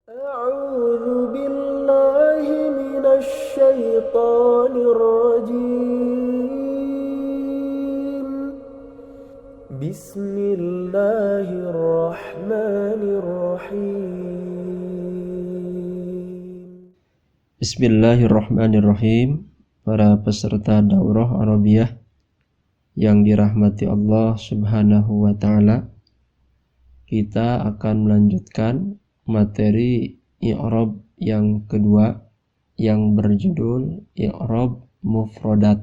أعوذ بالله من الشيطان الرجيم بسم الله الرحمن الرحيم Bismillahirrahmanirrahim. Para peserta daurah Arabiyah yang dirahmati Allah Subhanahu wa taala, kita akan melanjutkan materi i'rab yang kedua yang berjudul i'rab mufradat.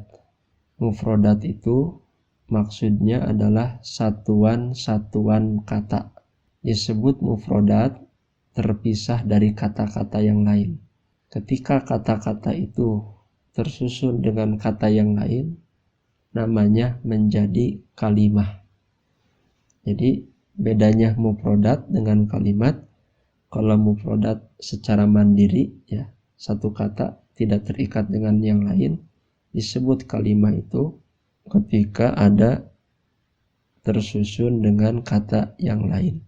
Mufradat itu maksudnya adalah satuan-satuan kata. Disebut mufradat terpisah dari kata-kata yang lain. Ketika kata-kata itu tersusun dengan kata yang lain, namanya menjadi kalimah. Jadi bedanya mufradat dengan kalimat, kalau mufradat secara mandiri, ya, satu kata tidak terikat dengan yang lain, disebut kalimah itu ketika ada tersusun dengan kata yang lain.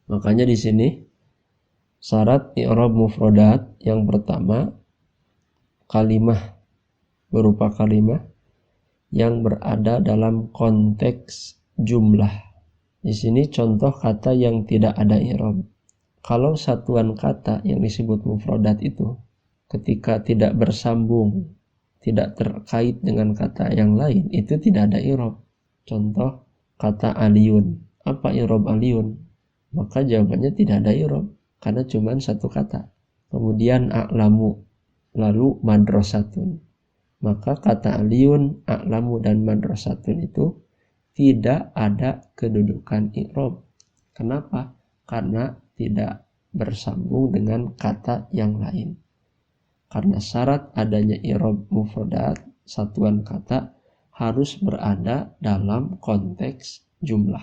Makanya di sini syarat i'rab mufradat yang pertama, kalimah berupa kalimah yang berada dalam konteks jumlah. Di sini contoh kata yang tidak ada i'rab. Kalau satuan kata yang disebut mufradat itu ketika tidak bersambung, tidak terkait dengan kata yang lain, itu tidak ada i'rab. Contoh kata aliyun. Apa i'rab aliyun? Maka jawabannya tidak ada i'rab karena cuma satu kata. Kemudian a'lamu, lalu madrasatun. Maka kata aliyun, a'lamu dan madrasatun itu tidak ada kedudukan i'rab. Kenapa? Karena tidak bersambung dengan kata yang lain. Karena syarat adanya i'rab mufradat, satuan kata harus berada dalam konteks jumlah.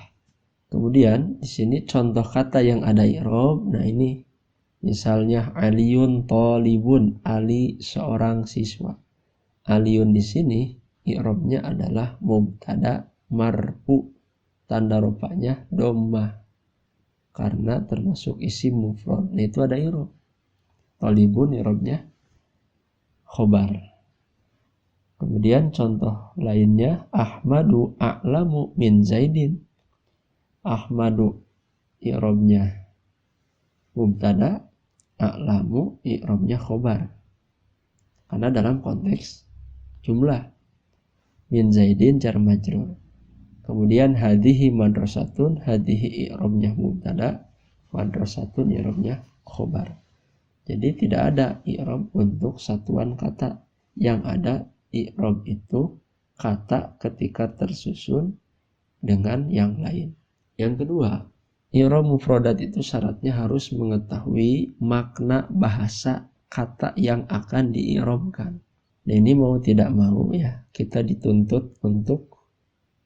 Kemudian di sini contoh kata yang ada i'rab. Nah ini misalnya aliyun talibun, Ali seorang siswa. Aliyun di sini i'rabnya adalah mubtada marfu, tanda rupanya dhammah karena termasuk isim mufrad. Nah itu ada i'rab. Talibun i'rabnya khobar. Kemudian contoh lainnya Ahmadu a'lamu min Zaidin. Ahmadu i'rabnya mubtada, a'lamu i'rabnya khobar. Karena dalam konteks jumlah. Min Zaidin jar majrur. Kemudian hadhihi madrasatun, hadhihi i'rabnya mubtada, madrasatun i'rabnya khobar. Jadi tidak ada i'rab untuk satuan kata. Yang ada i'rab itu kata ketika tersusun dengan yang lain. Yang kedua, i'rab mufradat itu syaratnya harus mengetahui makna bahasa kata yang akan di'irabkan. Nah ini mau tidak mau ya, kita dituntut untuk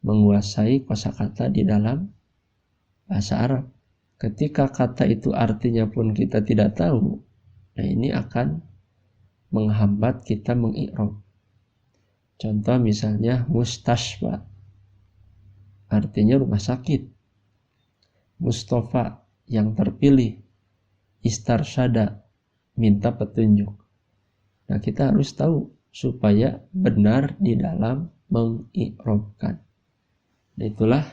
menguasai kosakata di dalam bahasa Arab. Ketika kata itu artinya pun kita tidak tahu, nah ini akan menghambat kita mengi'rab. Contoh misalnya mustashfa, artinya rumah sakit. Mustafa, yang terpilih. Istarsyada, minta petunjuk. Nah kita harus tahu supaya benar di dalam mengi'rabkan. Nah itulah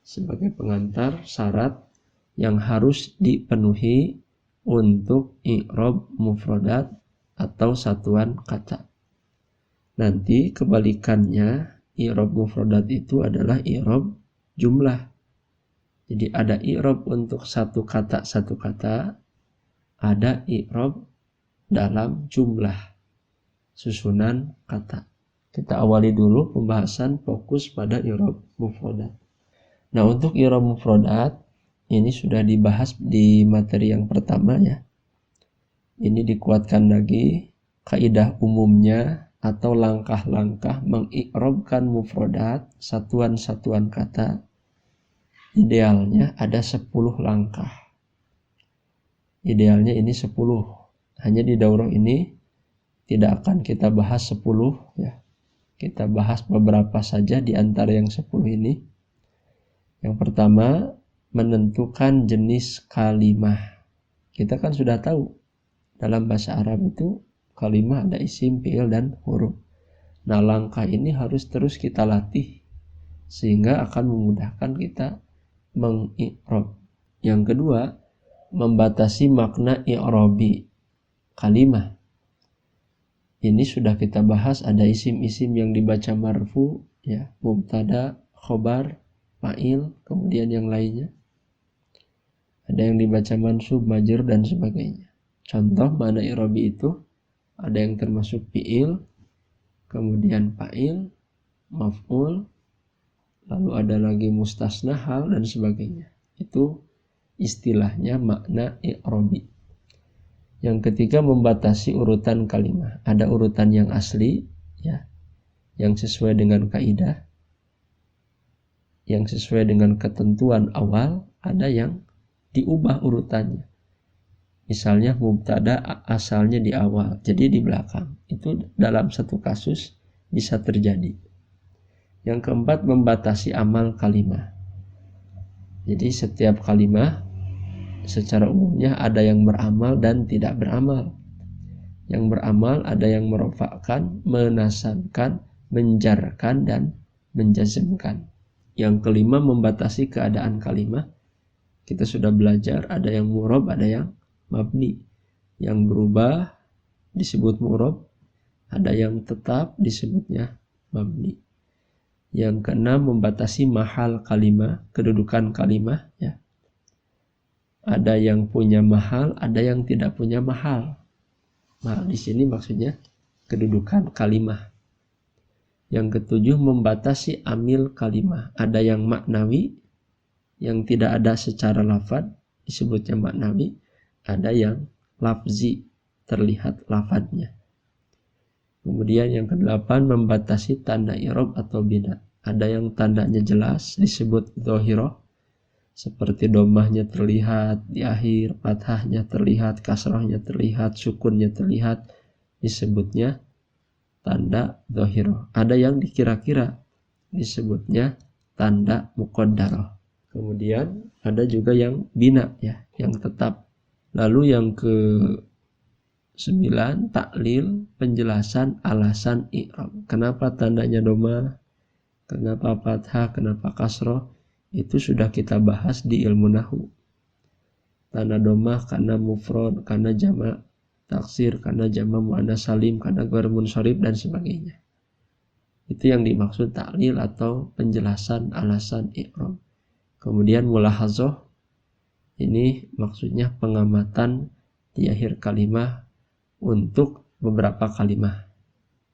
sebagai pengantar syarat yang harus dipenuhi untuk i'rab mufradat atau satuan kata. Nanti kebalikannya, i'rab mufradat itu adalah i'rab jumlah. Jadi ada i'rab untuk satu kata, ada i'rab dalam jumlah susunan kata. Kita awali dulu pembahasan fokus pada i'rab mufradat. Nah, untuk i'rab mufradat ini sudah dibahas di materi yang pertama ya. Ini dikuatkan lagi kaidah umumnya atau langkah-langkah mengi'rabkan mufradat, satuan-satuan kata. Idealnya ada 10 langkah. Idealnya ini 10. Hanya di daurah ini tidak akan kita bahas 10 ya. Kita bahas beberapa saja di antara yang 10 ini. Yang pertama, menentukan jenis kalimah. Kita kan sudah tahu dalam bahasa Arab itu kalimah ada isim, fi'il, dan huruf. Nah, langkah ini harus terus kita latih sehingga akan memudahkan kita mengi'rab. Yang kedua, membatasi makna i'rabi kalimah. Ini sudah kita bahas, ada isim-isim yang dibaca marfu, ya, mubtada, khobar, fa'il, kemudian yang lainnya. Ada yang dibaca mansub, majrur, dan sebagainya. Contoh makna i'rabi itu ada yang termasuk fi'il, kemudian fa'il, maf'ul, lalu ada lagi mustasna hal, dan sebagainya. Itu istilahnya makna i'rabi. Yang ketiga, membatasi urutan kalimah. Ada urutan yang asli, ya, yang sesuai dengan kaidah, yang sesuai dengan ketentuan awal. Ada yang diubah urutannya. Misalnya mubtada asalnya di awal, jadi di belakang. Itu dalam satu kasus bisa terjadi. Yang keempat, membatasi amal kalimah. Jadi setiap kalimah secara umumnya ada yang beramal dan tidak beramal. Yang beramal ada yang merofakkan, menasabkan, menjarkan, dan menjazmkan. Yang kelima, membatasi keadaan kalimah. Kita sudah belajar, ada yang mu'rab, ada yang mabni. Yang berubah disebut mu'rab, ada yang tetap disebutnya mabni. Yang keenam, membatasi mahal kalimah, kedudukan kalimah, ya. Ada yang punya mahal, ada yang tidak punya mahal. Mahal di sini maksudnya kedudukan kalimah. Yang ketujuh, membatasi amil kalimah. Ada yang maknawi, yang tidak ada secara lafad, disebutnya maknawi. Ada yang lafzi, terlihat lafadnya. Kemudian yang kedelapan, membatasi tanda i'rab atau bina. Ada yang tandanya jelas, disebut dhahirah, seperti domahnya terlihat di akhir, fathahnya terlihat, kasrahnya terlihat, sukunnya terlihat, disebutnya tanda dhahirah. Ada yang dikira-kira, disebutnya tanda muqaddarah. Kemudian ada juga yang bina, ya, yang tetap. Lalu yang ke-9, taklil, penjelasan alasan i'rab. Kenapa tandanya domah, kenapa fathah, kenapa kasrah, itu sudah kita bahas di ilmu nahwu. Tanda domah karena mufrad, karena jamak taksir, karena jamak muannas salim, karena ghair munsharif, dan sebagainya. Itu yang dimaksud taklil atau penjelasan alasan i'rab. Kemudian mulahazah, ini maksudnya pengamatan di akhir kalimah untuk beberapa kalimah.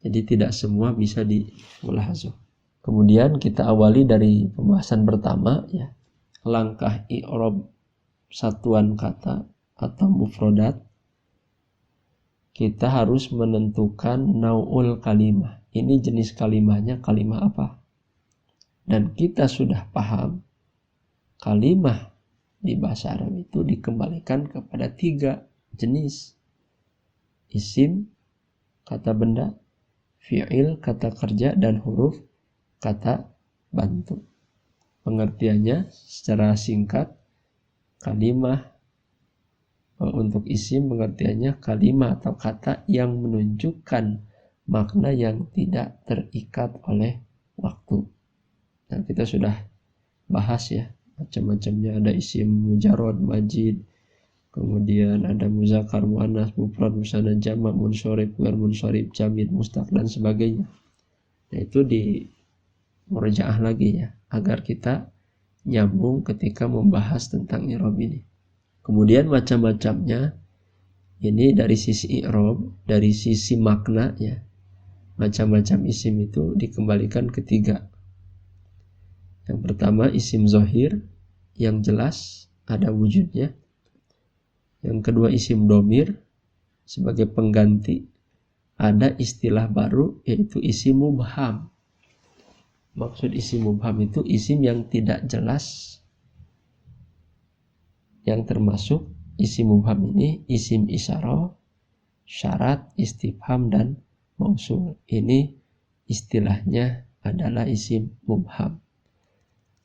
Jadi tidak semua bisa dimulahazah. Kemudian kita awali dari pembahasan pertama, ya, langkah i'rab satuan kata atau mufradat. Kita harus menentukan nau'ul kalimah. Ini jenis kalimahnya kalimah apa. Dan kita sudah paham kalimah di bahasa Arab itu dikembalikan kepada 3 jenis. Isim, kata benda, fi'il, kata kerja, dan huruf, kata bantu. Pengertiannya secara singkat, kalimah untuk isim pengertiannya kalimah atau kata yang menunjukkan makna yang tidak terikat oleh waktu. Nah, kita sudah bahas, ya, macam-macamnya. Ada isim mujarrad, majid, kemudian ada muzakkar, muannas, mufrad, musanna, jamak, munsharif, ghair munsharif, jamid, mustaq, dan sebagainya. Nah, itu di murajaah lagi, ya, agar kita nyambung ketika membahas tentang i'rab ini. Kemudian macam-macamnya ini dari sisi i'rab, dari sisi makna, ya. Macam-macam isim itu dikembalikan ke 3. Yang pertama, isim zahir yang jelas ada wujudnya. Yang kedua, isim domir sebagai pengganti. Ada istilah baru yaitu isim mubham. Maksud isim mubham itu isim yang tidak jelas. Yang termasuk isim mubham ini isim isyarah, syarat, istifham, dan mausul. Ini istilahnya adalah isim mubham.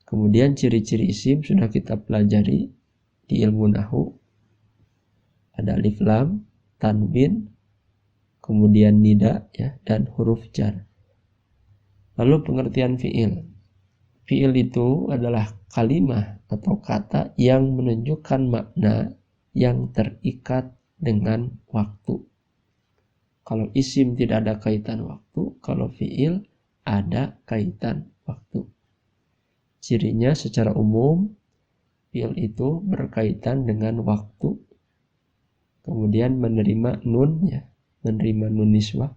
Kemudian ciri-ciri isim sudah kita pelajari di ilmu nahwu. Ada alif lam, tanwin, kemudian nida ya, dan huruf jar. Lalu pengertian fi'il. Fi'il itu adalah kalimah atau kata yang menunjukkan makna yang terikat dengan waktu. Kalau isim tidak ada kaitan waktu, kalau fi'il ada kaitan waktu. Cirinya secara umum, fi'il itu berkaitan dengan waktu. Kemudian menerima nun ya, menerima nun niswah.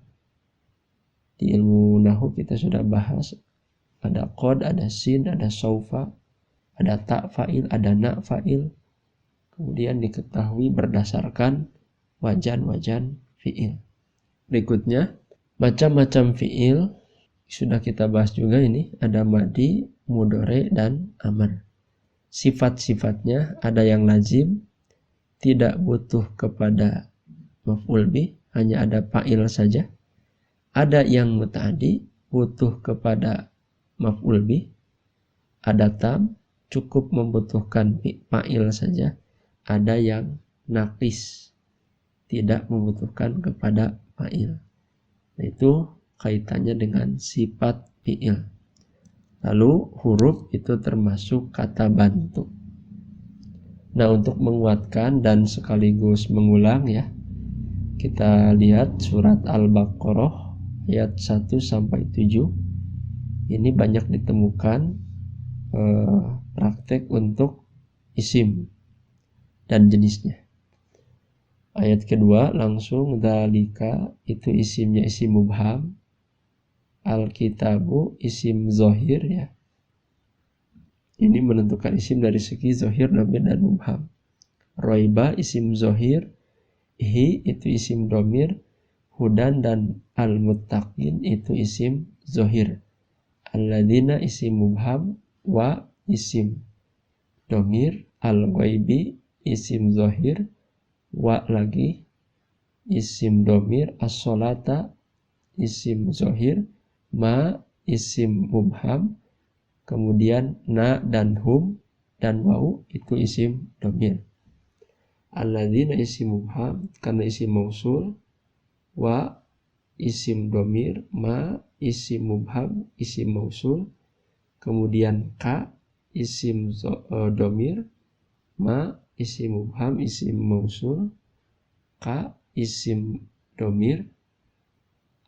Di ilmu nahwu kita sudah bahas, ada qad, ada sin, ada saufa, ada ta fa'il, ada na fa'il. Kemudian diketahui berdasarkan wajan-wajan fi'il. Berikutnya, macam-macam fi'il sudah kita bahas juga ini, ada madi, mudhari, dan amr. Sifat-sifatnya ada yang lazim, tidak butuh kepada maf'ul bih, hanya ada fa'il saja. Ada yang muta'addi, butuh kepada maf'ul bih. Ada tam, cukup membutuhkan fa'il saja. Ada yang naqis, tidak membutuhkan kepada fa'il. Nah, itu kaitannya dengan sifat fi'il. Lalu huruf itu termasuk kata bantu. Nah, untuk menguatkan dan sekaligus mengulang ya, kita lihat surat Al-Baqarah ayat 1-7. Ini banyak ditemukan praktek untuk isim dan jenisnya. Ayat kedua langsung dzalika, itu isimnya isim mubham. Al-kitabu isim zohir ya. Ini menentukan isim dari segi zohir, dhamir, dan mubham. Roiba isim zohir. Hi itu isim dhamir. Hudan dan al-muttaqin itu isim zohir. Alladzina isim mubham. Wa isim dhamir. Al-ghaibi isim zohir. Wa lagi isim dhamir. As-sholata isim zohir. Ma isim mubham. Kemudian na dan hum dan wau itu isim dhamir. Alladzina isim mubham karena isim mausul. Wa isim dhamir. Ma isim mubham isim mausul. Kemudian ka isim dhamir. Ma isim mubham isim mausul. Ka isim dhamir.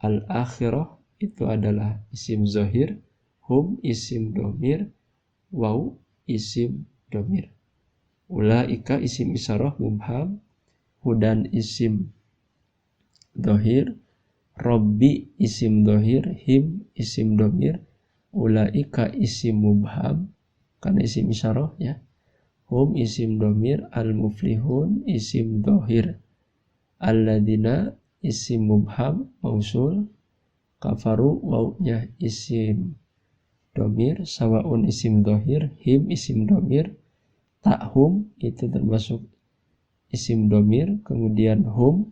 Al-akhirah itu adalah isim zohir. Hum isim dhamir. Wau isim dhamir. Ulaika isim isyarah mubham. Hudan isim dhamir. Rabbi isim dhamir. Him isim dhamir. Ulaika isim mubham karena isim isyarah ya. Hum isim dhamir. Al-muflihun isim dhamir. Alladzina isim mubham mausul. Kafaru waunya isim dhamir. Sawaun isim dhamir. Him isim dhamir. Ta'hum itu termasuk isim dhamir. Kemudian hum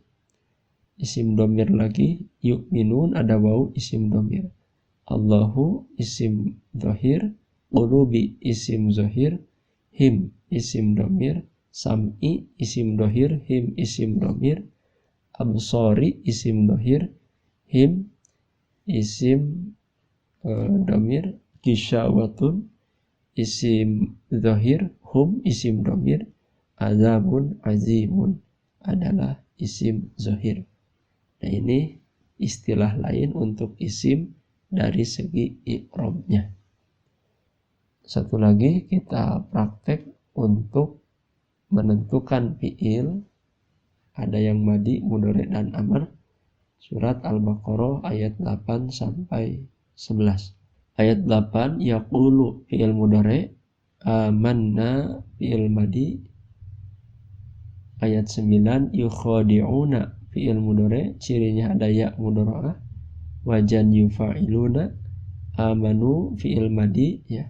isim dhamir lagi. Yu'minun ada wau isim dhamir. Allahu isim dhahir. Qulubi isim zahir. Him isim dhamir. Sam'i isim dhahir. Him isim dhamir. Absari isim dhahir. Him isim dhamir. Kisyawatun isim dhahir. Hum isim dhamir. Azabun azimun adalah isim zahir. Nah, ini istilah lain untuk isim dari segi i'rabnya. Satu lagi kita praktek untuk menentukan fi'il. Ada yang madi, mudhari, dan amr. Surat Al-Baqarah ayat 8-11. Ayat 8 yaqulu fi'il mudhari, amanna fi'il madi. Ayat 9 yukhadi'una fi'il mudhari, cirinya ada ya mudhara'ah. Wajan yufa'iluna, amanu fi'il madi ya.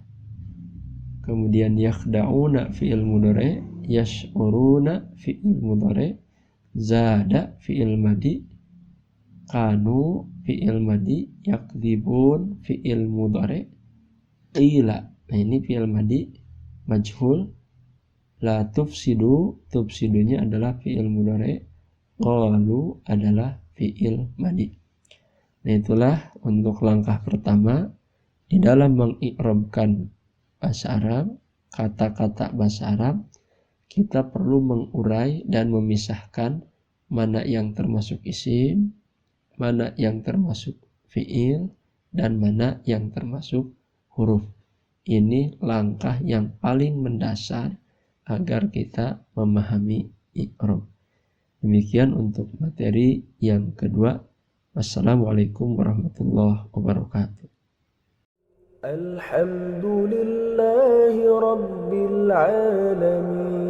Kemudian yakhda'una fi'il mudhari, yash'uruna fi'il mudhari, zada fi'il madi, kanu fi'il madi, yakdzibun fi'il mudhari, qila. Nah, ini fi'il madi majhul La tufsidu, tufsidunya adalah fi'il mudhari', qalu adalah fi'il madhi. Nah, itulah untuk langkah pertama di dalam mengi'rabkan bahasa Arab, kata-kata bahasa Arab. Kita perlu mengurai dan memisahkan mana yang termasuk isim, mana yang termasuk fi'il, dan mana yang termasuk huruf. Ini langkah yang paling mendasar agar kita memahami i'rab. Demikian untuk materi yang kedua. Wassalamualaikum warahmatullahi wabarakatuh. Alhamdulillahi Rabbil Alamin.